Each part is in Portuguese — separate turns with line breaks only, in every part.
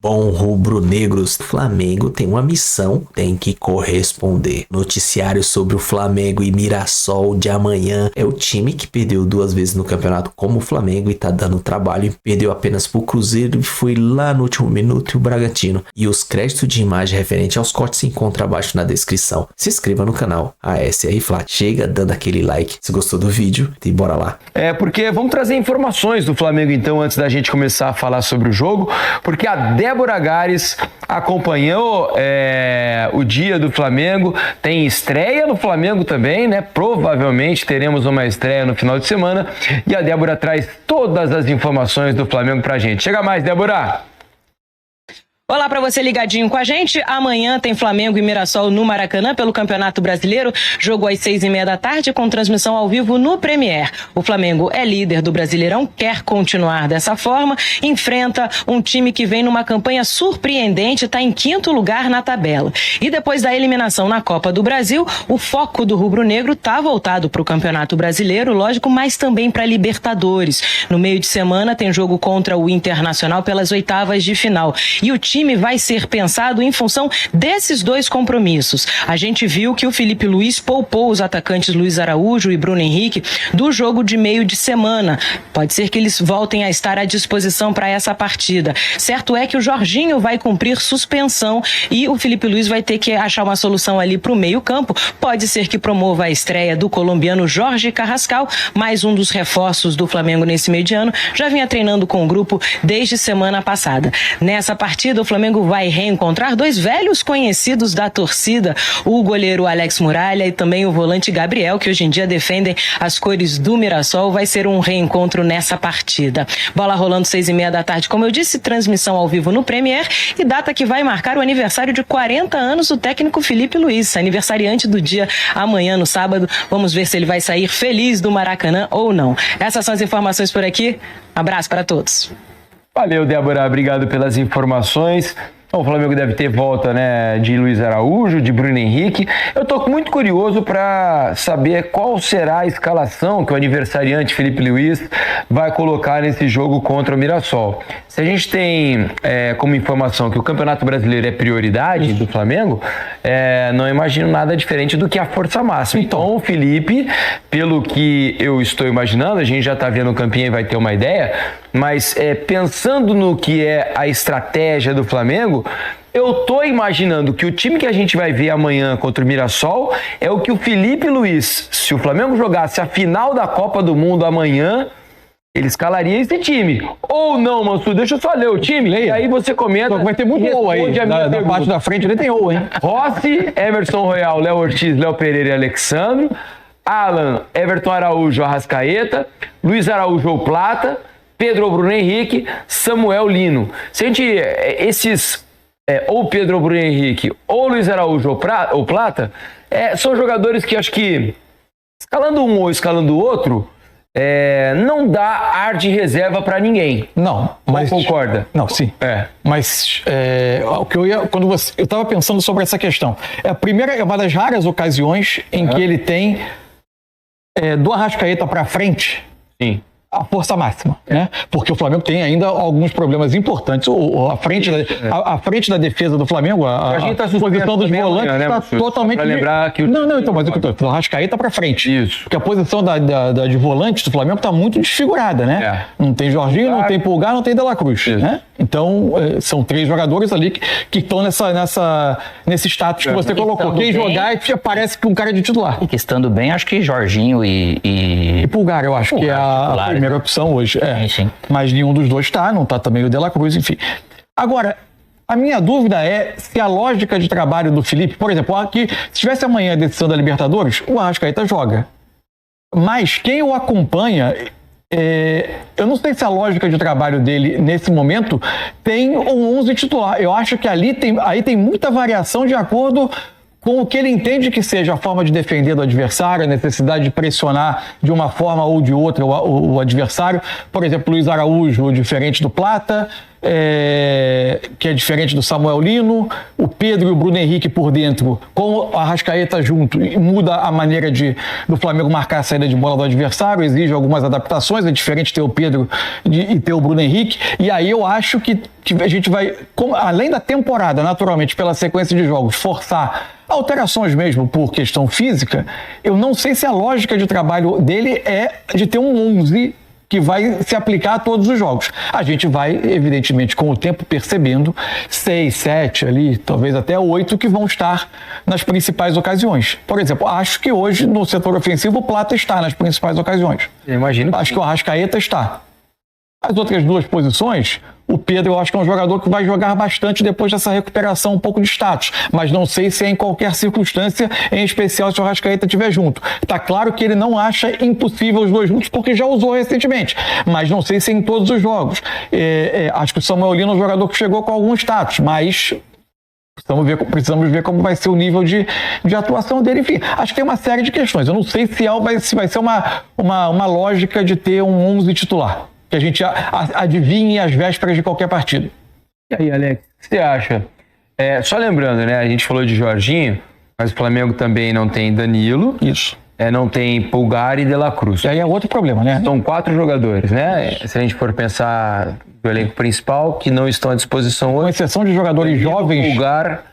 Bom, rubro-negros, o Flamengo tem uma missão, tem que corresponder. Noticiário sobre o Flamengo e Mirassol de amanhã. É o time que perdeu 2 vezes no campeonato como o Flamengo e tá dando trabalho. E perdeu apenas pro Cruzeiro e foi lá no último minuto e o Bragantino. E os créditos de imagem referente aos cortes se encontram abaixo na descrição. Se inscreva no canal ASR Flat. Chega dando aquele like se gostou do vídeo e bora lá.
Porque vamos trazer informações do Flamengo então antes da gente começar a falar sobre o jogo, porque a Débora Gares acompanhou o dia do Flamengo, tem estreia no Flamengo também, né? Provavelmente teremos uma estreia no final de semana e a Débora traz todas as informações do Flamengo pra gente. Chega mais, Débora!
Olá para você ligadinho com a gente. Amanhã tem Flamengo e Mirassol no Maracanã pelo Campeonato Brasileiro. Jogo às 6h30 da tarde com transmissão ao vivo no Premier. O Flamengo é líder do Brasileirão, quer continuar dessa forma. Enfrenta um time que vem numa campanha surpreendente, está em 5º lugar na tabela. E depois da eliminação na Copa do Brasil, o foco do rubro-negro está voltado para o Campeonato Brasileiro, lógico, mas também para Libertadores. No meio de semana tem jogo contra o Internacional pelas 8ª de final. E o time vai ser pensado em função desses 2 compromissos. A gente viu que o Felipe Luiz poupou os atacantes Luiz Araújo e Bruno Henrique do jogo de meio de semana. Pode ser que eles voltem a estar à disposição para essa partida. Certo é que o Jorginho vai cumprir suspensão e o Felipe Luiz vai ter que achar uma solução ali para o meio-campo. Pode ser que promova a estreia do colombiano Jorge Carrascal, mais um dos reforços do Flamengo nesse meio de ano. Já vinha treinando com o grupo desde semana passada. Nessa partida, o Flamengo vai reencontrar 2 velhos conhecidos da torcida, o goleiro Alex Muralha e também o volante Gabriel, que hoje em dia defendem as cores do Mirassol. Vai ser um reencontro nessa partida. Bola rolando 6h30 da tarde, como eu disse, transmissão ao vivo no Premier e data que vai marcar o aniversário de 40 anos do técnico Felipe Luiz, aniversariante do dia amanhã no sábado. Vamos ver se ele vai sair feliz do Maracanã ou não. Essas são as informações por aqui. Abraço para todos.
Valeu, Débora, obrigado pelas informações. O Flamengo deve ter volta, né, de Luiz Araújo, de Bruno Henrique. Eu tô muito curioso para saber qual será a escalação que o aniversariante Felipe Luiz vai colocar nesse jogo contra o Mirassol. Se a gente tem como informação que o Campeonato Brasileiro é prioridade do Flamengo, não imagino nada diferente do que a força máxima. Então, o Felipe, pelo que eu estou imaginando, a gente já está vendo o campinho e vai ter uma ideia, mas pensando no que é a estratégia do Flamengo, eu tô imaginando que o time que a gente vai ver amanhã contra o Mirassol é o que o Felipe Luiz, se o Flamengo jogasse a final da Copa do Mundo amanhã, ele escalaria esse time. Ou não, Mansur, deixa eu só ler o time, e aí você comenta.
Vai ter muito gol aí, da parte da frente ele tem gol, hein?
Rossi, Emerson Royal, Léo Ortiz, Léo Pereira e Alexandro, Alan, Everton Araújo, Arrascaeta, Luiz Araújo ou Plata, Pedro Bruno Henrique, Samuel Lino. Se a gente, ou Pedro Bruno Henrique, ou Luiz Araújo ou Plata, são jogadores que acho que, escalando um ou escalando o outro, não dá ar de reserva para ninguém.
Não, mas
concorda?
Não, sim. Mas o que eu estava pensando sobre essa questão. É uma das raras ocasiões em que ele tem do Arrascaeta para frente.
Sim.
A força máxima, né? Porque o Flamengo tem ainda alguns problemas importantes. A frente da defesa do Flamengo, a posição dos volantes está totalmente...
Para lembrar que
então, mas o Arrascaeta para frente.
Isso.
Porque a posição de volantes do Flamengo está muito desfigurada, né? Não tem Jorginho, não tem Pulgar, não tem De La Cruz, né? Então, são 3 jogadores ali que estão nesse status que você colocou. Quem jogar parece que um cara de titular.
E que estando bem, acho que Jorginho e
Pulgar, eu acho que é a primeira opção hoje.
Sim.
Mas nenhum dos dois está, não está também o De La Cruz, enfim. Agora, a minha dúvida é se a lógica de trabalho do Felipe, por exemplo, aqui, se tivesse amanhã a decisão da Libertadores, o Arrascaeta joga. Mas quem o acompanha... eu não sei se a lógica de trabalho dele nesse momento tem um 11 titular. Eu acho que aí tem muita variação de acordo com o que ele entende que seja a forma de defender do adversário, a necessidade de pressionar de uma forma ou de outra o adversário. Por exemplo, Luiz Araújo, diferente do Plata, que é diferente do Samuel Lino, o Pedro e o Bruno Henrique por dentro, com a Arrascaeta junto, e muda a maneira do Flamengo marcar a saída de bola do adversário, exige algumas adaptações, é diferente ter o Pedro e ter o Bruno Henrique, e aí eu acho que a gente vai, além da temporada, naturalmente, pela sequência de jogos, forçar alterações mesmo por questão física, eu não sei se a lógica de trabalho dele é de ter um 11 que vai se aplicar a todos os jogos. A gente vai, evidentemente, com o tempo percebendo 6, 7 ali, talvez até 8 que vão estar nas principais ocasiões. Por exemplo, acho que hoje no setor ofensivo o Plata está nas principais ocasiões.
Eu imagino.
Acho que o Arrascaeta está. As outras duas posições, o Pedro eu acho que é um jogador que vai jogar bastante depois dessa recuperação um pouco de status, mas não sei se é em qualquer circunstância, em especial se o Arrascaeta estiver junto. Está claro que ele não acha impossível os dois juntos, porque já usou recentemente, mas não sei se é em todos os jogos. Acho que o Samuel Lino é um jogador que chegou com algum status, mas precisamos ver como vai ser o nível de atuação dele. Enfim, acho que tem uma série de questões. Eu não sei se vai ser uma lógica de ter um 11 titular, que a gente adivinhe as vésperas de qualquer partido.
E aí, Alex, o que você acha? Só lembrando, né? A gente falou de Jorginho, mas o Flamengo também não tem Danilo.
Isso.
Não tem Pulgar e De La Cruz.
E aí é outro problema, né?
São 4 jogadores, né? Se a gente for pensar do elenco principal, que não estão à disposição hoje.
Com exceção de jogadores jovens.
Pulgar,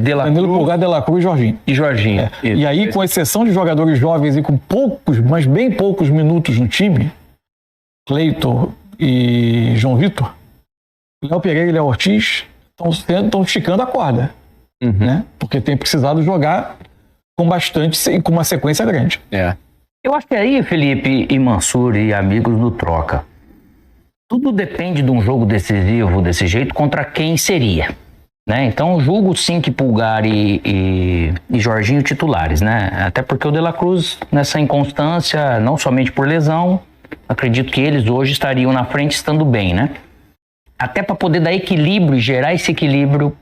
De La
Danilo,
Cruz,
Pulgar, De La Cruz e Jorginho. E aí, com exceção de jogadores jovens e com poucos, mas bem poucos minutos no time, Cleiton e João Vitor, Léo Pereira e Léo Ortiz estão esticando a corda, né? Porque tem precisado jogar com uma sequência grande.
Eu acho que aí, Felipe e Mansur e amigos do Troca, tudo depende de um jogo decisivo desse jeito contra quem seria. Né? Então, julgo sim que Pulgar e Jorginho titulares, né? Até porque o De La Cruz, nessa inconstância, não somente por lesão, acredito que eles hoje estariam na frente estando bem, né? Até para poder dar equilíbrio e gerar esse equilíbrio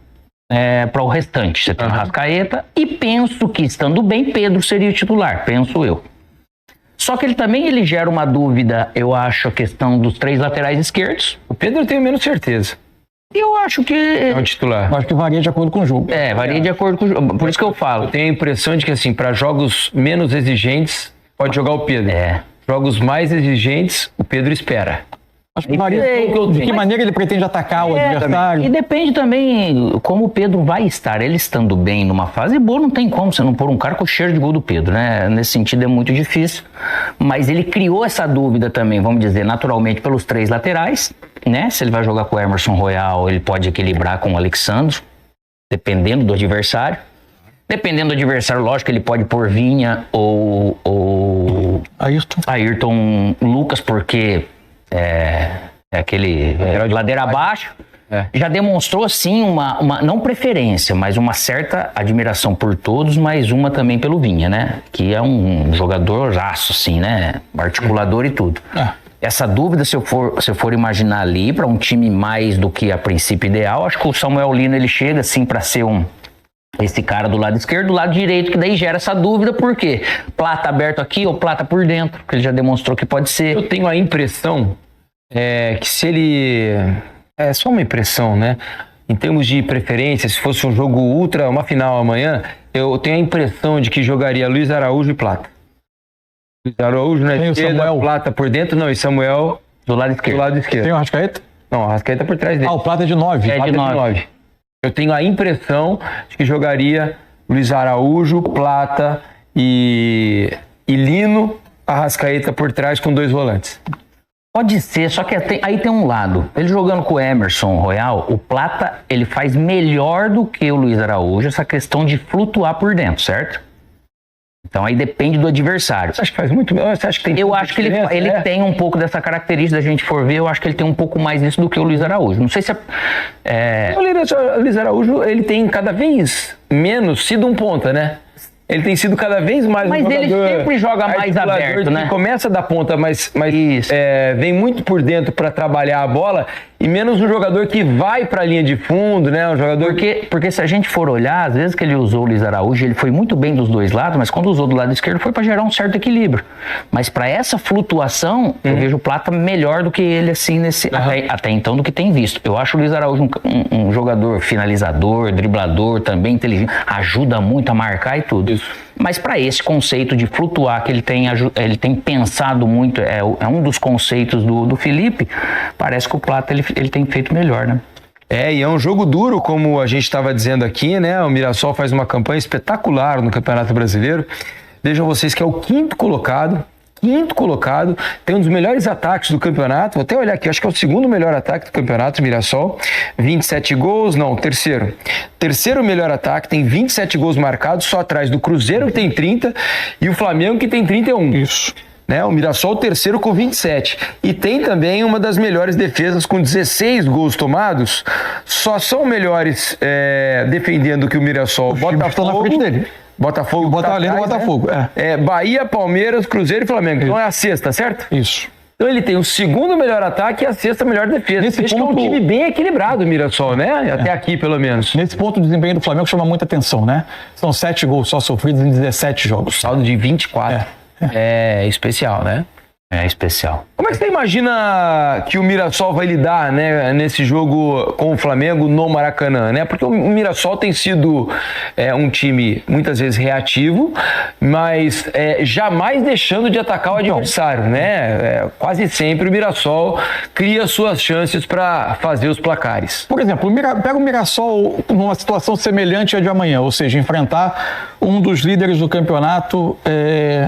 para o restante. Você tem o Arrascaeta e penso que, estando bem, Pedro seria o titular, penso eu. Só que ele gera uma dúvida, eu acho, a questão dos 3 laterais esquerdos.
O Pedro eu tenho menos certeza.
Eu acho que...
É um titular.
Eu acho que varia de acordo com o jogo.
Varia de acordo com o jogo. Por isso que eu falo.
Eu tenho a impressão de que, assim, para jogos menos exigentes, pode jogar o Pedro. Jogos mais exigentes, o Pedro espera.
Acho que varia de que maneira ele pretende atacar o adversário.
E depende também como o Pedro vai estar. Ele estando bem numa fase boa, não tem como você não pôr um cara com o cheiro de gol do Pedro, né? Nesse sentido é muito difícil. Mas ele criou essa dúvida também, vamos dizer, naturalmente pelos 3 laterais, né? Se ele vai jogar com o Emerson Royal, ele pode equilibrar com o Alexandre, dependendo do adversário. Dependendo do adversário, lógico, ele pode pôr Vinha ou Ayrton Lucas, porque aquele ladeira abaixo. Já demonstrou, sim, uma não preferência, mas uma certa admiração por todos, mas uma também pelo Vinha, né? Que é um jogador-aço, assim, né? Articulador e tudo. Essa dúvida, se eu for imaginar ali, para um time mais do que a princípio ideal, acho que o Samuel Lino, ele chega, assim, para ser esse cara do lado esquerdo, do lado direito, que daí gera essa dúvida, por quê? Plata aberto aqui ou Plata por dentro, que ele já demonstrou que pode ser.
Eu tenho a impressão que se ele... É só uma impressão, né? Em termos de preferência, se fosse um jogo ultra, uma final amanhã, eu tenho a impressão de que jogaria Luiz Araújo e Plata. Luiz Araújo na esquerda, Plata por dentro, não, e Samuel
do lado esquerdo.
Tem o Arrascaeta?
Não, o Arrascaeta por trás dele.
O Plata é de 9.
É de 9.
Eu tenho a impressão de que jogaria Luiz Araújo, Plata e Lino, Arrascaeta por trás com 2 volantes.
Pode ser, só que aí tem um lado. Ele jogando com o Emerson Royal, o Plata, ele faz melhor do que o Luiz Araújo essa questão de flutuar por dentro, certo? Então aí depende do adversário.
Você acha que faz muito melhor? Você acha que tem
Eu acho que ele tem um pouco dessa característica, da gente for ver, eu acho que ele tem um pouco mais disso do que o Luiz Araújo. Não sei se
O Luiz Araújo, ele tem cada vez menos sido um ponta, né? Ele tem sido cada vez mais
Mas
um
ele
jogador
sempre joga mais
articulador,
aberto, né?
Que começa da ponta, mas vem muito por dentro para trabalhar a bola, e menos um jogador que vai para a linha de fundo, né? Um jogador
Porque se a gente for olhar, às vezes que ele usou o Luiz Araújo, ele foi muito bem dos dois lados, mas quando usou do lado esquerdo foi para gerar um certo equilíbrio. Mas para essa flutuação, eu vejo o Plata melhor do que ele, assim, até então, do que tem visto. Eu acho o Luiz Araújo um jogador finalizador, driblador, também inteligente, ajuda muito a marcar e tudo. Mas para esse conceito de flutuar, que ele tem pensado muito, é um dos conceitos do Felipe, parece que o Plata ele tem feito melhor, né?
E é um jogo duro, como a gente estava dizendo aqui, né? O Mirassol faz uma campanha espetacular no Campeonato Brasileiro. Vejam vocês que é o quinto colocado, tem um dos melhores ataques do campeonato. Vou até olhar aqui, acho que é o segundo melhor ataque do campeonato, Mirassol. 27 gols, não, terceiro. Terceiro melhor ataque, tem 27 gols marcados, só atrás do Cruzeiro, que tem 30, e o Flamengo, que tem 31.
Isso.
Né? O Mirassol, terceiro, com 27. E tem também uma das melhores defesas, com 16 gols tomados. Só são melhores defendendo que o Mirassol.
O Botafogo na frente dele.
Botafogo.
Botafogo.
Bahia, Palmeiras, Cruzeiro e Flamengo. Então é a sexta, certo?
Isso.
Então ele tem o segundo melhor ataque e a sexta melhor defesa.
Nesse
Veja
ponto,
que é um time bem equilibrado, o Mirassol, né? Até aqui, pelo menos.
Nesse ponto, o desempenho do Flamengo chama muita atenção, né? São 7 gols só sofridos em 17 jogos.
Saldo de 24. É especial, né?
É especial.
Como é que você imagina que o Mirassol vai lidar, né, nesse jogo com o Flamengo no Maracanã, né? Porque o Mirassol tem sido um time muitas vezes reativo, mas jamais deixando de atacar o adversário, né? Quase sempre o Mirassol cria suas chances para fazer os placares.
Por exemplo, pega o Mirassol numa situação semelhante à de amanhã, ou seja, enfrentar um dos líderes do campeonato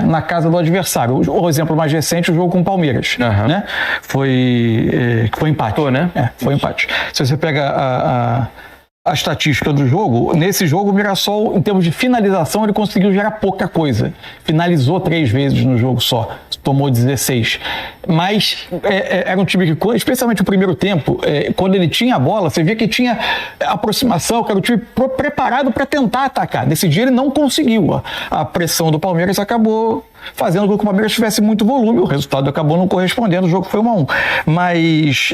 na casa do adversário. O exemplo mais recente, o jogo com o Palmeiras, né? Foi empate.
Né?
Foi empate. Se você pega a estatística do jogo, nesse jogo o Mirassol, em termos de finalização, ele conseguiu gerar pouca coisa. Finalizou 3 vezes no jogo só, tomou 16. Mas era um time que, especialmente no primeiro tempo, quando ele tinha a bola, você via que tinha aproximação, que era um time preparado para tentar atacar. Nesse dia ele não conseguiu. A pressão do Palmeiras acabou fazendo com que o Palmeiras tivesse muito volume. O resultado acabou não correspondendo, o jogo foi 1-1. Mas,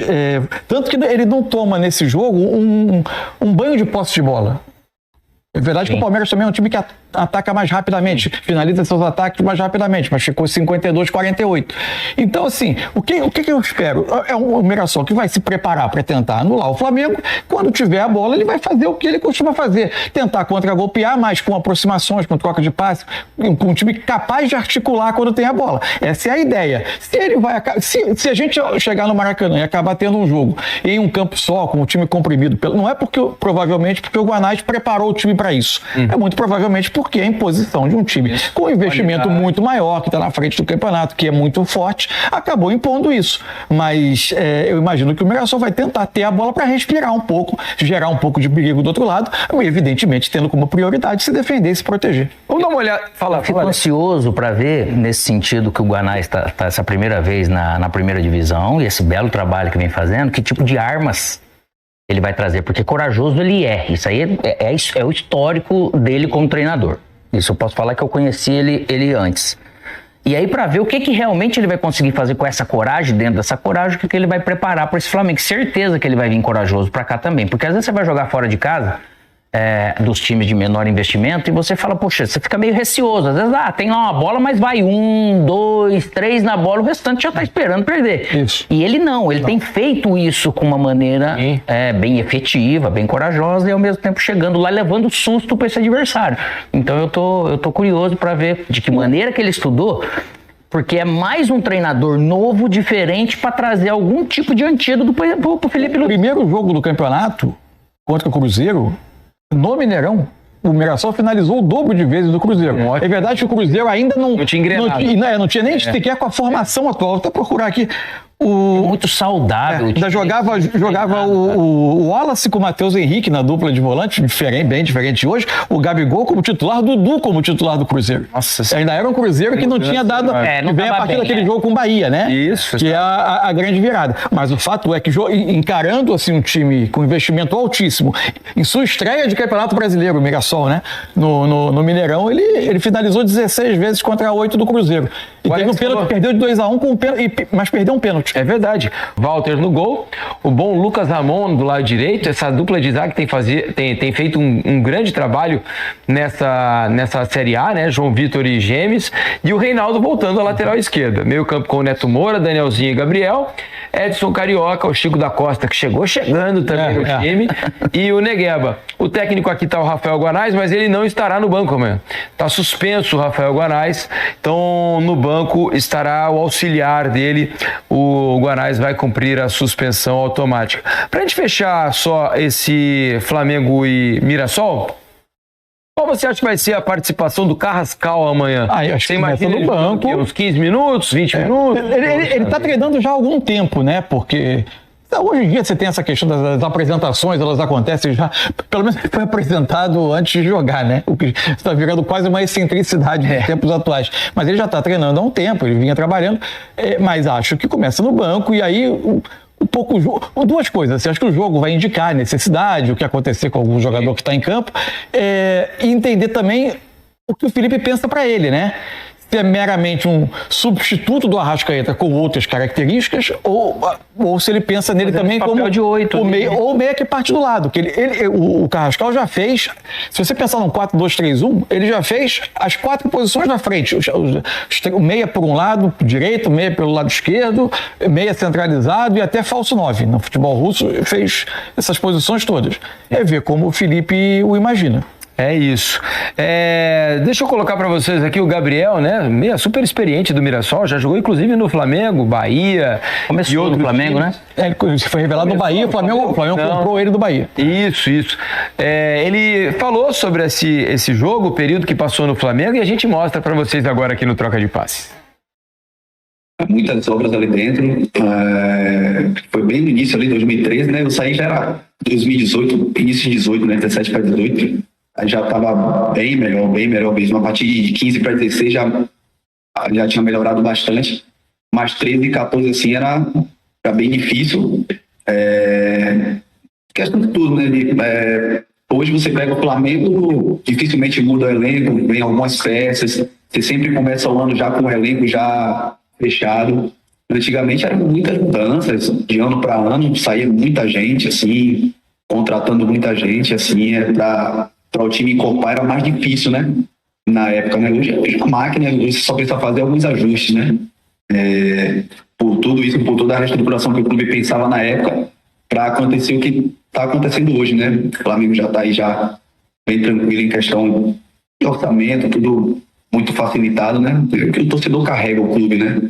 tanto que ele não toma nesse jogo um banho de posse de bola. É verdade que o Palmeiras também é um time que ataca mais rapidamente, finaliza seus ataques mais rapidamente, mas ficou 52-48. Então, assim, o que eu espero? É um Mirassol que vai se preparar para tentar anular o Flamengo. Quando tiver a bola, ele vai fazer o que ele costuma fazer, tentar contra-golpear, mas com aproximações, com troca de passe, com um time capaz de articular quando tem a bola. Essa é a ideia. Se a gente chegar no Maracanã e acabar tendo um jogo em um campo só, com o time comprimido, não é provavelmente porque o Guanais preparou o time para isso. É muito provavelmente porque a imposição de um time com um investimento muito maior, que está na frente do campeonato, que é muito forte, acabou impondo isso. Mas eu imagino que o Mirassol vai tentar ter a bola para respirar um pouco, gerar um pouco de perigo do outro lado, e evidentemente tendo como prioridade se defender e se proteger.
Vamos dar uma olhada.
Fico ansioso para ver, nesse sentido, que o Guanais está essa primeira vez na primeira divisão, e esse belo trabalho que vem fazendo, que tipo de armas ele vai trazer, porque corajoso ele é. Isso aí é o histórico dele como treinador. Isso eu posso falar que eu conheci ele antes. E aí, para ver o que realmente ele vai conseguir fazer com essa coragem, dentro dessa coragem, o que ele vai preparar para esse Flamengo. Certeza que ele vai vir corajoso para cá também, porque às vezes você vai jogar fora de casa, dos times de menor investimento, e você fala, poxa, você fica meio receoso. Às vezes, tem lá uma bola, mas vai 1, 2, 3 na bola, o restante já tá esperando perder.
Isso.
E ele não, tem feito isso com uma maneira bem efetiva, bem corajosa, e ao mesmo tempo chegando lá, levando susto para esse adversário. Então eu tô curioso para ver de que maneira que ele estudou, porque é mais um treinador novo, diferente, para trazer algum tipo de antídoto pro Felipe Luiz.
O primeiro jogo do campeonato contra o Cruzeiro, no Mineirão, o Mirassol finalizou o dobro de vezes do Cruzeiro. É verdade que o Cruzeiro ainda não tinha engrenado. Não tinha nem sequer com a formação atual. Vou até procurar aqui.
Muito saudável.
Ainda jogava o Wallace com o Matheus Henrique na dupla de volante, bem diferente hoje. O Gabigol como titular, o Dudu como titular do Cruzeiro.
Nossa,
ainda era um Cruzeiro que não tinha dado.
não
vem a partir daquele jogo com o Bahia, né?
Isso.
Que é a grande virada. Mas o fato é que encarando assim um time com investimento altíssimo, em sua estreia de Campeonato Brasileiro, o Mirassol, né? No Mineirão, ele finalizou 16 vezes contra 8 do Cruzeiro. E teve um pênalti, perdeu de 2-1, mas perdeu um pênalti.
É verdade. Walter no gol, o bom Lucas Ramon do lado direito. Essa dupla de zaga tem feito um grande trabalho nessa Série A, né? João Vitor e Gemes. E o Reinaldo voltando à lateral esquerda. Meio campo com o Neto Moura, Danielzinho e Gabriel. Edson Carioca, o Chico da Costa, que chegando também no time. E o Negueba. O técnico aqui está o Rafael Guanais, mas ele não estará no banco amanhã. Está suspenso o Rafael Guanais. Então, no banco estará o auxiliar dele. O Guanais vai cumprir a suspensão automática. Para a gente fechar só esse Flamengo e Mirassol, qual você acha que vai ser a participação do Carrascal amanhã?
Eu acho que começa no banco.
Uns 15 minutos, 20 minutos?
Ele está treinando já há algum tempo, né? Porque hoje em dia você tem essa questão das apresentações, elas acontecem já. Pelo menos foi apresentado antes de jogar, né? O que está virando quase uma excentricidade nos tempos atuais. Mas ele já está treinando há um tempo, ele vinha trabalhando. Mas acho que começa no banco e aí duas coisas. Eu acho que o jogo vai indicar a necessidade, o que acontecer com algum jogador que está em campo, e entender também o que o Felipe pensa para ele, né? Se é meramente um substituto do Arrascaeta com outras características ou se ele pensa nele também como
de 8,
o meia que parte do lado. Que o Carrascal já fez, se você pensar num 4-2-3-1, ele já fez as 4 posições na frente. O meia por um lado direito, meia pelo lado esquerdo, meia centralizado e até falso 9. No futebol russo fez essas posições todas. É ver como o Felipe o imagina.
É isso. Deixa eu colocar para vocês aqui o Gabriel, né? Meia super experiente do Mirassol, já jogou inclusive no Flamengo, Bahia.
Começou no Flamengo,
times,
né?
Ele foi revelado no Bahia, o Flamengo comprou ele do Bahia.
Isso. Ele falou sobre esse jogo, o período que passou no Flamengo, e a gente mostra para vocês agora aqui no Troca de Passes.
Muitas obras ali dentro. Foi bem no início ali, 2013, né? Eu saí já era 2018, início de 18, né? 17 para 18. Aí já estava bem melhor mesmo. A partir de 15 para 16 já tinha melhorado bastante. Mas 13 e 14 assim era bem difícil. Questão de tudo, né? Hoje você pega o Flamengo, dificilmente muda o elenco, vem algumas peças. Você sempre começa o ano já com o elenco já fechado. Antigamente eram muitas mudanças, de ano para ano, saía muita gente, assim, contratando muita gente, assim, para o time incorporar era mais difícil, né? Na época, né? Hoje é uma máquina, você só precisa fazer alguns ajustes, né? Por tudo isso, por toda a reestruturação que o clube pensava na época, para acontecer o que está acontecendo hoje, né? O Flamengo já está aí já bem tranquilo em questão de orçamento, tudo muito facilitado, né? Porque o torcedor carrega o clube, né?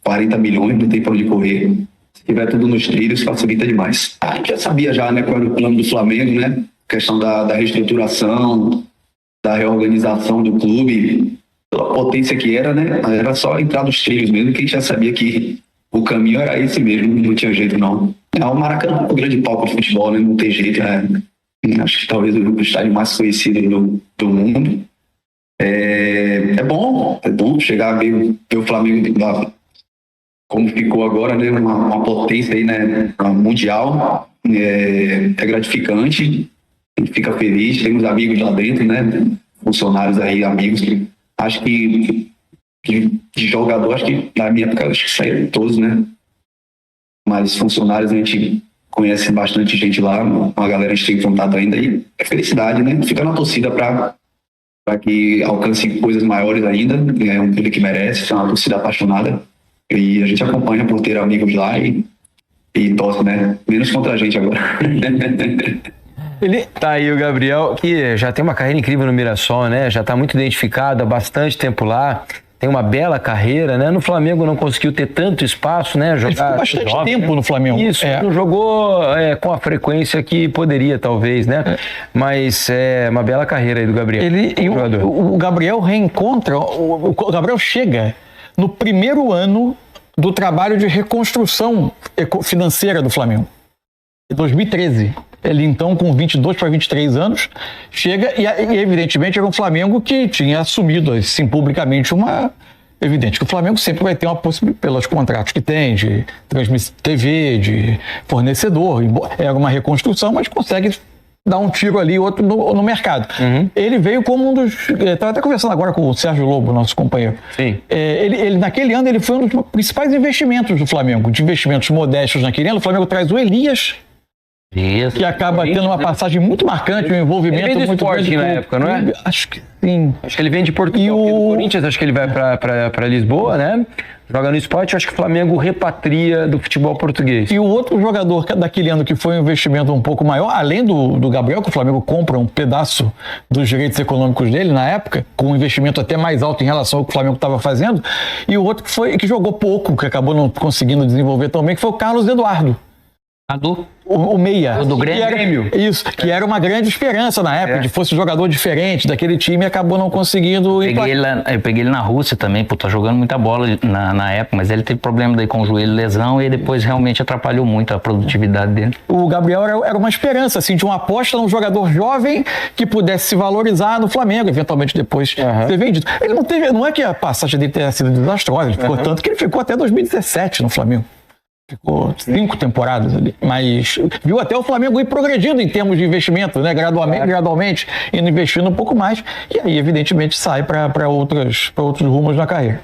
40 milhões, não tem para onde correr. Se tiver tudo nos trilhos, facilita demais. A gente já sabia já, né, qual era o plano do Flamengo, né? Questão da reestruturação, da reorganização do clube, pela potência que era, né? Era só entrar nos trilhos mesmo, que a gente já sabia que o caminho era esse mesmo, não tinha jeito não. O Maracanã é um grande palco de futebol, né? Não tem jeito, né? Acho que talvez o estádio mais conhecido do mundo. É bom chegar a ver o Flamengo lá, como ficou agora, né? Uma potência aí, né? Mundial. É gratificante. A gente fica feliz, temos amigos lá dentro, né? Funcionários aí, amigos. Acho que de jogador, acho que na minha época, acho que saíram todos, né? Mas funcionários a gente conhece bastante gente lá, uma galera a gente tem contato ainda e é felicidade, né? Fica na torcida para que alcance coisas maiores ainda. É um clube que merece, é uma torcida apaixonada. E a gente acompanha por ter amigos lá e torce, né? Menos contra a gente agora.
Tá aí o Gabriel, que já tem uma carreira incrível no Mirassol, né? Já tá muito identificado há bastante tempo lá. Tem uma bela carreira, né? No Flamengo não conseguiu ter tanto espaço, né?
Ele ficou bastante tempo no Flamengo.
Isso, não jogou com a frequência que poderia, talvez, né? Mas é uma bela carreira aí do Gabriel.
O Gabriel reencontra, o Gabriel chega no primeiro ano do trabalho de reconstrução financeira do Flamengo. Em 2013. Ele, então, com 22 para 23 anos, chega e evidentemente, era um Flamengo que tinha assumido, assim, publicamente Evidente que o Flamengo sempre vai ter uma possibilidade, pelos contratos que tem, de transmissão TV, de fornecedor. Era uma reconstrução, mas consegue dar um tiro ali, outro no mercado. Ele veio como um dos... Estava até conversando agora com o Sérgio Lobo, nosso companheiro.
Sim.
Ele, naquele ano, ele foi um dos principais investimentos do Flamengo, de investimentos modestos naquele ano. O Flamengo traz o Elias, que acaba tendo uma passagem muito marcante, um envolvimento
muito
grande
na época, não é?
Acho que sim.
Acho que ele vem de Portugal, do Corinthians, acho que ele vai para Lisboa, né? Joga no Sport, acho que o Flamengo repatria do futebol português.
E o outro jogador daquele ano que foi um investimento um pouco maior, além do Gabriel, que o Flamengo compra um pedaço dos direitos econômicos dele na época, com um investimento até mais alto em relação ao que o Flamengo estava fazendo, e o outro que jogou pouco, que acabou não conseguindo desenvolver tão bem, que foi o Carlos Eduardo. O meia.
O do Grêmio.
Isso, que era uma grande esperança na época, de fosse um jogador diferente daquele time e acabou não conseguindo...
Eu peguei ele na Rússia também, tá jogando muita bola na época, mas ele teve problema daí com o joelho, lesão, e depois realmente atrapalhou muito a produtividade dele.
O Gabriel era uma esperança, assim, de uma aposta num jogador jovem que pudesse se valorizar no Flamengo, eventualmente depois ser vendido. Ele não é que a passagem dele tenha sido desastrosa, ele ficou tanto que ele ficou até 2017 no Flamengo. Ficou 5 temporadas ali, mas viu até o Flamengo ir progredindo em termos de investimento, né? Gradualmente, indo investindo um pouco mais, e aí, evidentemente, sai para outros rumos na carreira.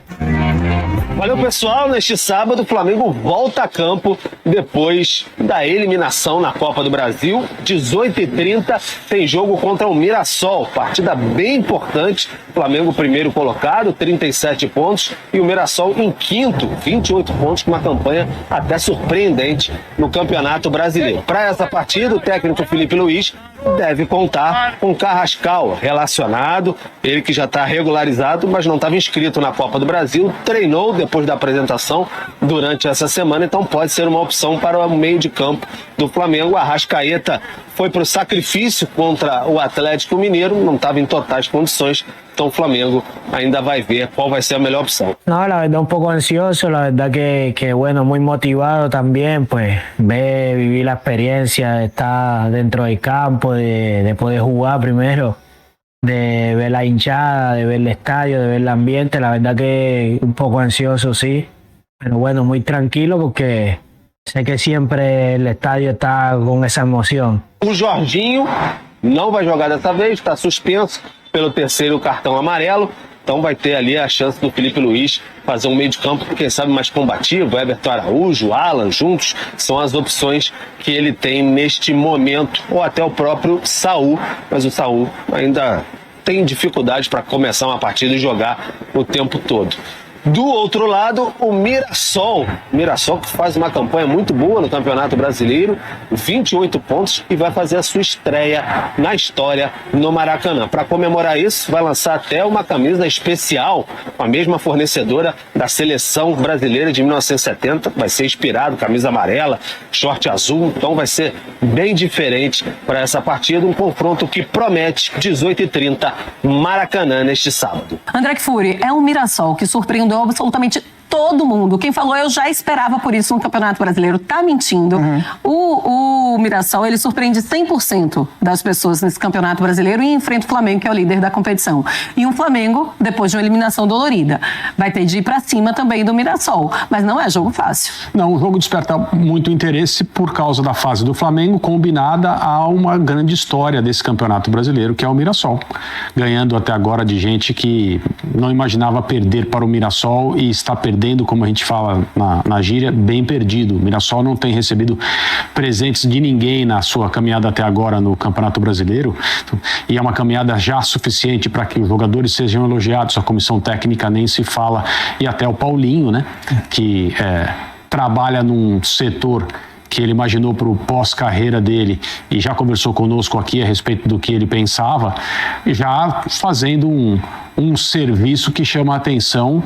Valeu, pessoal. Neste sábado, o Flamengo volta a campo depois da eliminação na Copa do Brasil. 18h30 tem jogo contra o Mirassol. Partida bem importante. Flamengo primeiro colocado, 37 pontos. E o Mirassol em quinto, 28 pontos, com uma campanha até surpreendente no Campeonato Brasileiro. Para essa partida, o técnico Felipe Luiz deve contar com Carrascal relacionado. Ele que já está regularizado, mas não estava inscrito na Copa do Brasil. Treinou depois da apresentação durante essa semana, então pode ser uma opção para o meio de campo do Flamengo. Arrascaeta foi para o sacrifício contra o Atlético Mineiro, não estava em totais condições, então o Flamengo ainda vai ver qual vai ser a melhor opción.
No, la verdad un poco ansioso, la verdad que bueno, muy motivado también, pues vivir la experiencia de estar dentro del campo, de poder jugar primero, de ver la hinchada, de ver el estadio, de ver el ambiente. La verdad que un poco ansioso, sí, pero bueno, muy tranquilo porque sé que siempre el estadio está con esa emoción.
O Jorginho não vai jogar dessa vez, está suspenso pelo terceiro cartão amarelo, então vai ter ali a chance do Felipe Luiz fazer um meio de campo, quem sabe mais combativo. Everton Araújo, Alan, juntos, são as opções que ele tem neste momento, ou até o próprio Saúl, mas o Saúl ainda tem dificuldade para começar uma partida e jogar o tempo todo. Do outro lado, o Mirassol. Mirassol que faz uma campanha muito boa no Campeonato Brasileiro, 28 pontos, e vai fazer a sua estreia na história no Maracanã. Para comemorar isso, vai lançar até uma camisa especial com a mesma fornecedora da Seleção Brasileira de 1970. Vai ser inspirado, camisa amarela, short azul, então vai ser bem diferente para essa partida. Um confronto que promete 18h30 Maracanã neste sábado.
André Kfouri, é um Mirassol que surpreendeu absolutamente todo mundo. Quem falou, eu já esperava por isso no Campeonato Brasileiro, tá mentindo. O Mirassol, ele surpreende 100% das pessoas nesse Campeonato Brasileiro e enfrenta o Flamengo, que é o líder da competição. E um Flamengo, depois de uma eliminação dolorida, vai ter de ir pra cima também do Mirassol. Mas não é jogo fácil.
Não, o jogo desperta muito interesse por causa da fase do Flamengo, combinada a uma grande história desse Campeonato Brasileiro, que é o Mirassol. Ganhando até agora de gente que não imaginava perder para o Mirassol e está perdendo, como a gente fala na gíria, bem perdido. O Mirassol não tem recebido presentes de ninguém na sua caminhada até agora no Campeonato Brasileiro, e é uma caminhada já suficiente para que os jogadores sejam elogiados. A comissão técnica nem se fala, e até o Paulinho, né, que trabalha num setor que ele imaginou para o pós-carreira dele e já conversou conosco aqui a respeito do que ele pensava, já fazendo um serviço que chama a atenção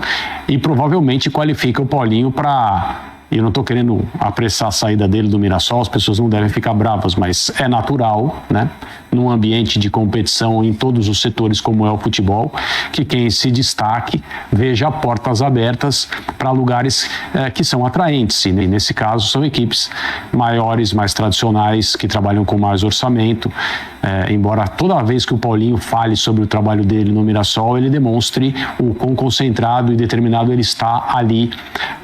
e provavelmente qualifica o Paulinho para... Eu não estou querendo apressar a saída dele do Mirassol, as pessoas não devem ficar bravas, mas é natural, né? num ambiente de competição em todos os setores como é o futebol, que quem se destaque veja portas abertas para lugares que são atraentes, e nesse caso são equipes maiores, mais tradicionais, que trabalham com mais orçamento, embora toda vez que o Paulinho fale sobre o trabalho dele no Mirassol, ele demonstre o quão concentrado e determinado ele está ali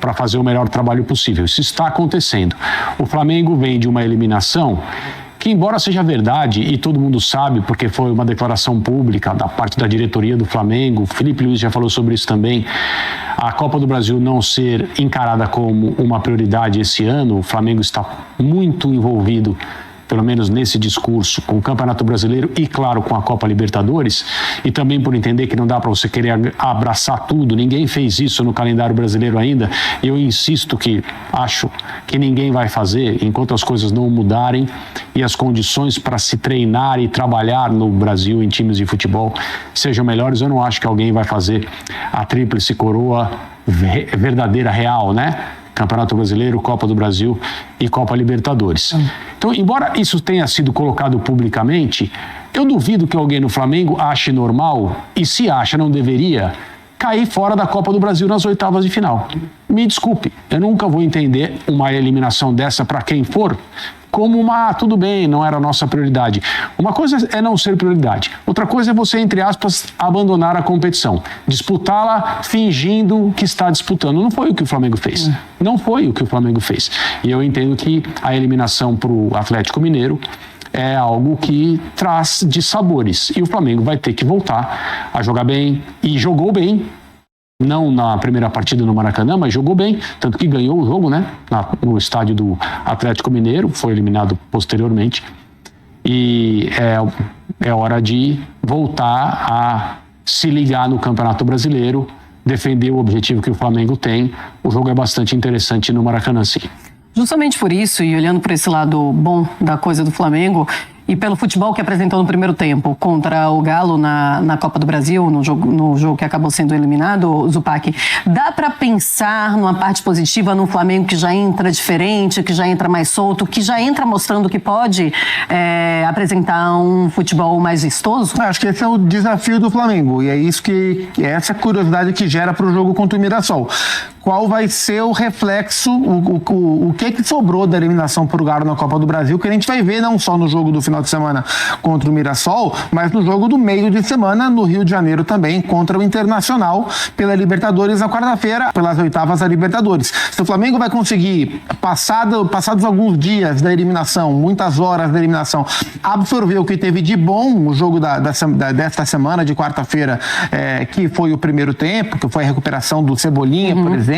para fazer o melhor trabalho possível. Isso está acontecendo. O Flamengo vem de uma eliminação que, embora seja verdade, e todo mundo sabe, porque foi uma declaração pública da parte da diretoria do Flamengo, o Felipe Luiz já falou sobre isso também, a Copa do Brasil não ser encarada como uma prioridade esse ano, o Flamengo está muito envolvido, pelo menos nesse discurso, com o Campeonato Brasileiro e, claro, com a Copa Libertadores, e também por entender que não dá para você querer abraçar tudo, ninguém fez isso no calendário brasileiro ainda, e eu insisto que acho que ninguém vai fazer enquanto as coisas não mudarem e as condições para se treinar e trabalhar no Brasil em times de futebol sejam melhores. Eu não acho que alguém vai fazer a tríplice coroa verdadeira, real, né? Campeonato Brasileiro, Copa do Brasil e Copa Libertadores. Então, embora isso tenha sido colocado publicamente, eu duvido que alguém no Flamengo ache normal, e se acha, não deveria, cair fora da Copa do Brasil nas oitavas de final. Me desculpe, eu nunca vou entender uma eliminação dessa para quem for como tudo bem, não era a nossa prioridade. Uma coisa é não ser prioridade. Outra coisa é você, entre aspas, abandonar a competição. Disputá-la fingindo que está disputando. Não foi o que o Flamengo fez. Não foi o que o Flamengo fez. E eu entendo que a eliminação para o Atlético Mineiro é algo que traz dissabores. E o Flamengo vai ter que voltar a jogar bem. E jogou bem. Não na primeira partida no Maracanã, mas jogou bem, tanto que ganhou o jogo, né? No estádio do Atlético Mineiro, foi eliminado posteriormente. E é hora de voltar a se ligar no Campeonato Brasileiro, defender o objetivo que o Flamengo tem. O jogo é bastante interessante no Maracanã, sim.
Justamente por isso, e olhando por esse lado bom da coisa do Flamengo, e pelo futebol que apresentou no primeiro tempo contra o Galo na Copa do Brasil, no jogo que acabou sendo eliminado, Zupac, dá para pensar numa parte positiva no Flamengo que já entra diferente, que já entra mais solto, que já entra mostrando que pode apresentar um futebol mais vistoso?
Acho que esse é o desafio do Flamengo, e é isso é essa curiosidade que gera para o jogo contra o Mirassol. Qual vai ser o reflexo, o que sobrou da eliminação para o Galo na Copa do Brasil, que a gente vai ver não só no jogo do final de semana contra o Mirassol, mas no jogo do meio de semana no Rio de Janeiro também, contra o Internacional, pela Libertadores na quarta-feira, pelas oitavas da Libertadores. Se o Flamengo vai conseguir, passados alguns dias da eliminação, muitas horas da eliminação, absorver o que teve de bom o jogo desta semana, de quarta-feira, que foi o primeiro tempo, que foi a recuperação do Cebolinha, por exemplo,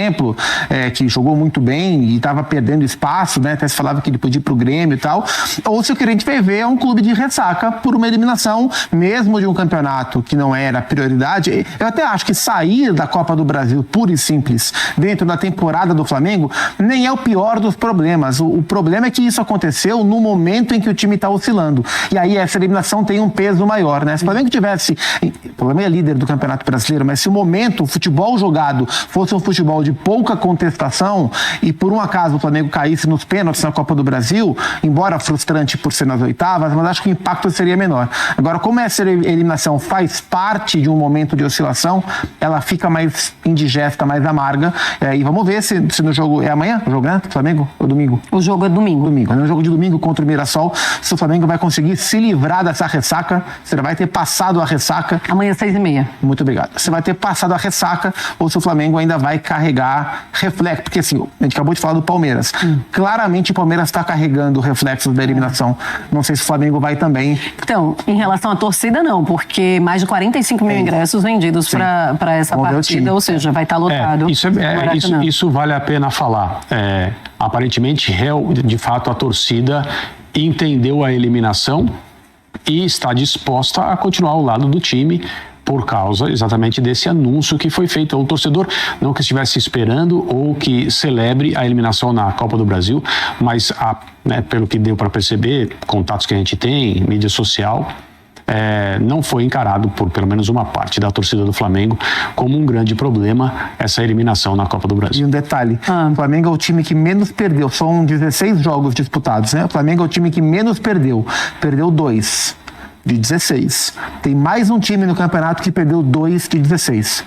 que jogou muito bem e estava perdendo espaço, né? Até se falava que ele podia ir pro Grêmio e tal, ou se o que a gente vai ver é um clube de ressaca por uma eliminação, mesmo de um campeonato que não era prioridade. Eu até acho que sair da Copa do Brasil, pura e simples, dentro da temporada do Flamengo, nem é o pior dos problemas. O problema é que isso aconteceu no momento em que o time está oscilando. E aí essa eliminação tem um peso maior, né? Se o Flamengo tivesse... O Flamengo é líder do Campeonato Brasileiro, mas se o momento, o futebol jogado, fosse um futebol de pouca contestação e por um acaso o Flamengo caísse nos pênaltis na Copa do Brasil, embora frustrante por ser nas oitavas, mas acho que o impacto seria menor. Agora, como essa eliminação faz parte de um momento de oscilação, ela fica mais indigesta, mais amarga. E vamos ver se no jogo... É amanhã o jogo, né? Flamengo ou domingo?
O jogo é domingo.
No jogo de domingo contra o Mirassol, se o Flamengo vai conseguir se livrar dessa ressaca, você vai ter passado a ressaca.
Amanhã, 6h30.
Muito obrigado. Você vai ter passado a ressaca ou se o Flamengo ainda vai carregar reflexo. Porque assim, a gente acabou de falar do Palmeiras. Claramente o Palmeiras está carregando reflexos da eliminação. Não sei se o Flamengo vai também.
Então, em relação à torcida, não, porque mais de 45 mil ingressos vendidos para essa partida, ou seja, vai estar lotado.
Isso vale a pena falar. Aparentemente, de fato, a torcida entendeu a eliminação e está disposta a continuar ao lado do time por causa exatamente desse anúncio que foi feito. O torcedor não que estivesse esperando ou que celebre a eliminação na Copa do Brasil, mas pelo que deu para perceber, contatos que a gente tem, mídia social, não foi encarado por pelo menos uma parte da torcida do Flamengo como um grande problema essa eliminação na Copa do Brasil.
E um detalhe, o Flamengo é o time que menos perdeu, são 16 jogos disputados, né? O Flamengo é o time que menos perdeu 2. de 16. Tem mais um time no campeonato que perdeu 2 de 16.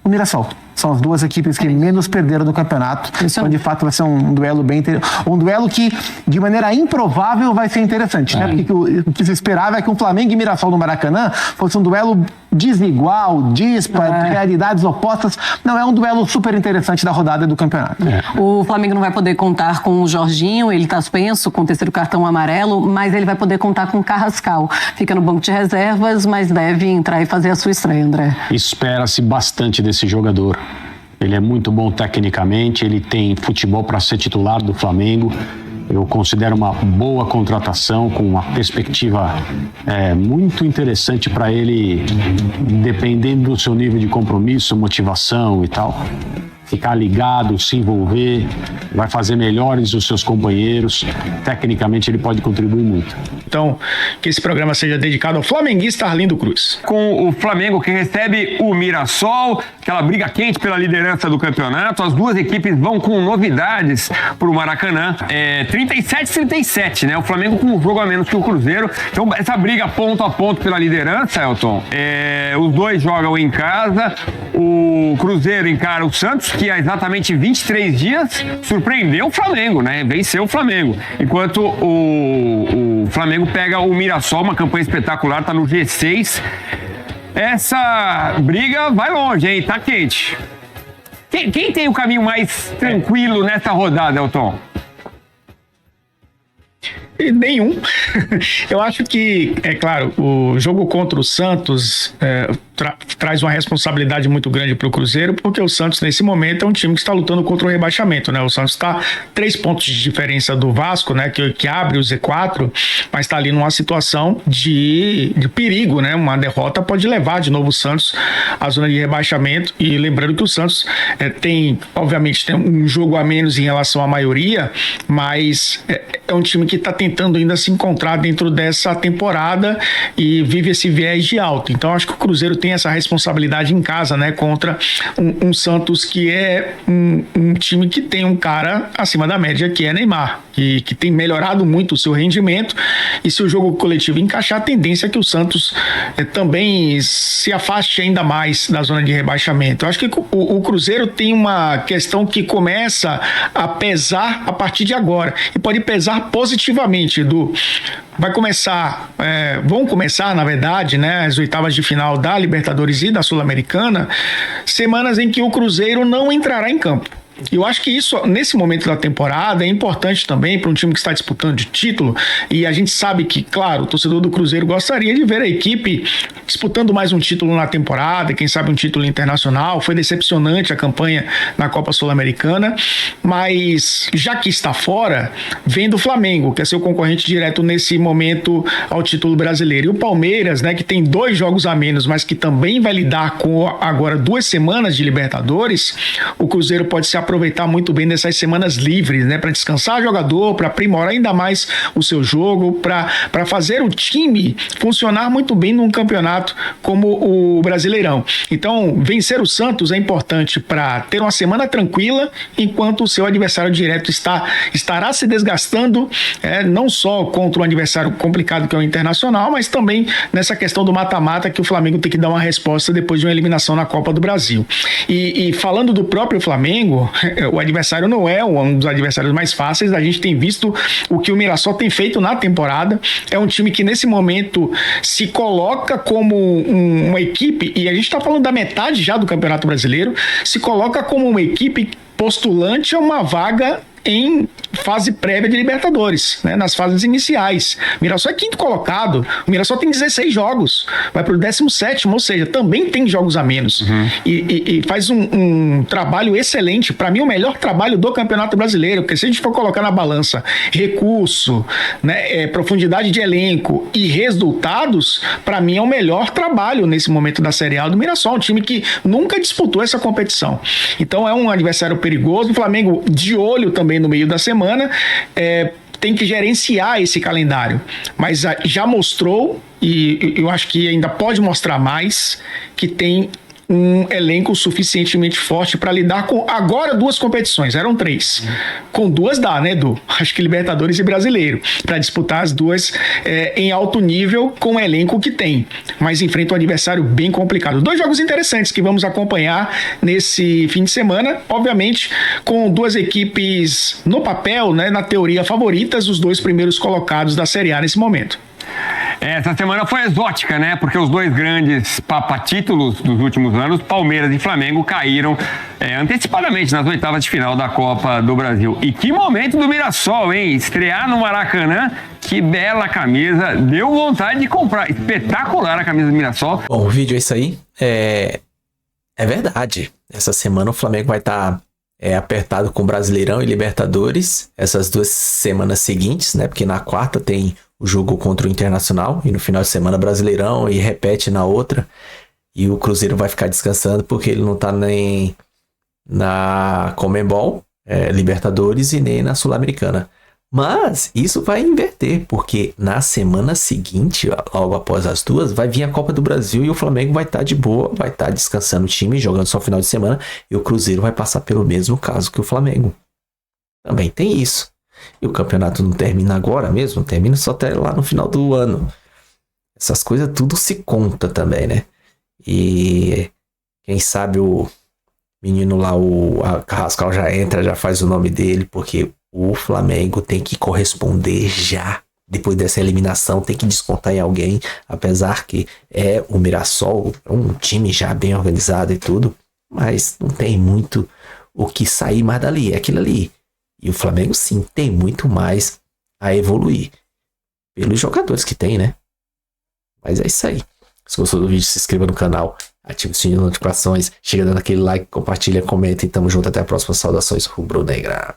O Mirassol. São as duas equipes que menos perderam no campeonato. Então, de fato, vai ser um duelo bem interessante. Um duelo que, de maneira improvável, vai ser interessante, né? Porque o que se esperava é que um Flamengo e Mirassol no Maracanã fosse um duelo desigual, dispar, realidades opostas. Não, é um duelo super interessante da rodada do campeonato.
O Flamengo não vai poder contar com o Jorginho, ele está suspenso com o 3º cartão amarelo, mas ele vai poder contar com o Carrascal. Fica no banco de reservas, mas deve entrar e fazer a sua estreia, André.
Espera-se bastante desse jogador. Ele é muito bom tecnicamente, ele tem futebol para ser titular do Flamengo. Eu considero uma boa contratação, com uma perspectiva muito interessante para ele, dependendo do seu nível de compromisso, motivação e tal. Ficar ligado, se envolver, vai fazer melhores os seus companheiros. Tecnicamente ele pode contribuir muito.
Então, que esse programa seja dedicado ao flamenguista Arlindo Cruz.
Com o Flamengo que recebe o Mirassol, aquela briga quente pela liderança do campeonato, as duas equipes vão com novidades para o Maracanã. 37-37, né? O Flamengo com um jogo a menos que o Cruzeiro. Então, essa briga ponto a ponto pela liderança, Elton, os dois jogam em casa. O Cruzeiro encara o Santos, que há exatamente 23 dias surpreendeu o Flamengo, né? Venceu o Flamengo. Enquanto o Flamengo pega o Mirassol, uma campanha espetacular, tá no G6. Essa briga vai longe, hein? Tá quente. Quem tem o caminho mais tranquilo nessa rodada, Elton?
Nenhum. Eu acho que, é claro, o jogo contra o Santos traz uma responsabilidade muito grande para o Cruzeiro, porque o Santos, nesse momento, é um time que está lutando contra o rebaixamento, né? O Santos está 3 pontos de diferença do Vasco, né? Que abre o Z4, mas está ali numa situação de perigo, né? Uma derrota pode levar de novo o Santos à zona de rebaixamento. E lembrando que o Santos obviamente, tem um jogo a menos em relação à maioria, mas é um time que está tentando ainda se encontrar dentro dessa temporada e vive esse viés de alta. Então acho que o Cruzeiro tem essa responsabilidade em casa, né, contra um Santos que é um time que tem um cara acima da média, que é Neymar, que tem melhorado muito o seu rendimento, e se o jogo coletivo encaixar, a tendência é que o Santos também se afaste ainda mais da zona de rebaixamento. Eu acho que o Cruzeiro tem uma questão que começa a pesar a partir de agora, e pode pesar positivamente, Edu. Vão começar, na verdade, né, as oitavas de final da Libertadores e da Sul-Americana, semanas em que o Cruzeiro não entrará em campo. Eu acho que isso, nesse momento da temporada, é importante também para um time que está disputando de título, e a gente sabe que, claro, o torcedor do Cruzeiro gostaria de ver a equipe disputando mais um título na temporada, quem sabe um título internacional. Foi decepcionante a campanha na Copa Sul-Americana, mas já que está fora, vem do Flamengo, que é seu concorrente direto nesse momento ao título brasileiro. E o Palmeiras, né, que tem 2 jogos a menos, mas que também vai lidar com agora 2 semanas de Libertadores. O Cruzeiro pode se aproveitar muito bem dessas semanas livres, né, para descansar o jogador, para aprimorar ainda mais o seu jogo, para fazer o time funcionar muito bem num campeonato como o Brasileirão. Então, vencer o Santos é importante para ter uma semana tranquila, enquanto o seu adversário direto estará se desgastando, não só contra um adversário complicado que é o Internacional, mas também nessa questão do mata-mata, que o Flamengo tem que dar uma resposta depois de uma eliminação na Copa do Brasil. E falando do próprio Flamengo, o adversário não é um dos adversários mais fáceis. A gente tem visto o que o Mirassol tem feito na temporada. É um time que nesse momento se coloca como uma equipe, e a gente está falando da metade já do Campeonato Brasileiro, se coloca como uma equipe postulante a uma vaga em fase prévia de Libertadores, né, nas fases iniciais. O Mirassol é 5º colocado, o Mirassol tem 16 jogos, vai para o 17º, ou seja, também tem jogos a menos. E faz um trabalho excelente, para mim o melhor trabalho do Campeonato Brasileiro, porque se a gente for colocar na balança recurso, né, profundidade de elenco e resultados, para mim é o melhor trabalho nesse momento da Série A do Mirassol, um time que nunca disputou essa competição. Então é um adversário perigoso. O Flamengo de olho também no meio da semana, tem que gerenciar esse calendário, mas já mostrou, e eu acho que ainda pode mostrar mais, que tem um elenco suficientemente forte para lidar com agora 2 competições, eram 3. Com 2 dá, né, Edu? Acho que Libertadores e Brasileiro, para disputar as 2 em alto nível com o elenco que tem, mas enfrenta um adversário bem complicado. 2 jogos interessantes que vamos acompanhar nesse fim de semana, obviamente com 2 equipes no papel, né, na teoria favoritas, os 2 primeiros colocados da Série A nesse momento.
Essa semana foi exótica, né? Porque os 2 grandes papatítulos dos últimos anos, Palmeiras e Flamengo, caíram antecipadamente nas oitavas de final da Copa do Brasil. E que momento do Mirassol, hein? Estrear no Maracanã, que bela camisa. Deu vontade de comprar. Espetacular a camisa do Mirassol.
Bom, o vídeo é isso aí. É verdade. Essa semana o Flamengo vai estar apertado com Brasileirão e Libertadores. Essas 2 semanas seguintes, né? Porque na quarta tem o jogo contra o Internacional e no final de semana Brasileirão e repete na outra. E o Cruzeiro vai ficar descansando porque ele não tá nem na Conmebol, Libertadores, e nem na Sul-Americana. Mas isso vai inverter, porque na semana seguinte, logo após as 2, vai vir a Copa do Brasil e o Flamengo vai estar de boa, vai estar descansando o time, jogando só final de semana, e o Cruzeiro vai passar pelo mesmo caso que o Flamengo. Também tem isso. E o campeonato não termina agora mesmo, termina só até lá no final do ano. Essas coisas tudo se conta também, né? E quem sabe o menino lá, o Carrascal, já entra, já faz o nome dele, porque o Flamengo tem que corresponder já. Depois dessa eliminação, tem que descontar em alguém, apesar que o Mirassol, um time já bem organizado e tudo, mas não tem muito o que sair mais dali, é aquilo ali. E o Flamengo, sim, tem muito mais a evoluir. Pelos jogadores que tem, né? Mas é isso aí. Se gostou do vídeo, se inscreva no canal. Ative o sininho de notificações. Chega dando aquele like, compartilha, comenta. E tamo junto. Até a próxima. Saudações rubro-negra.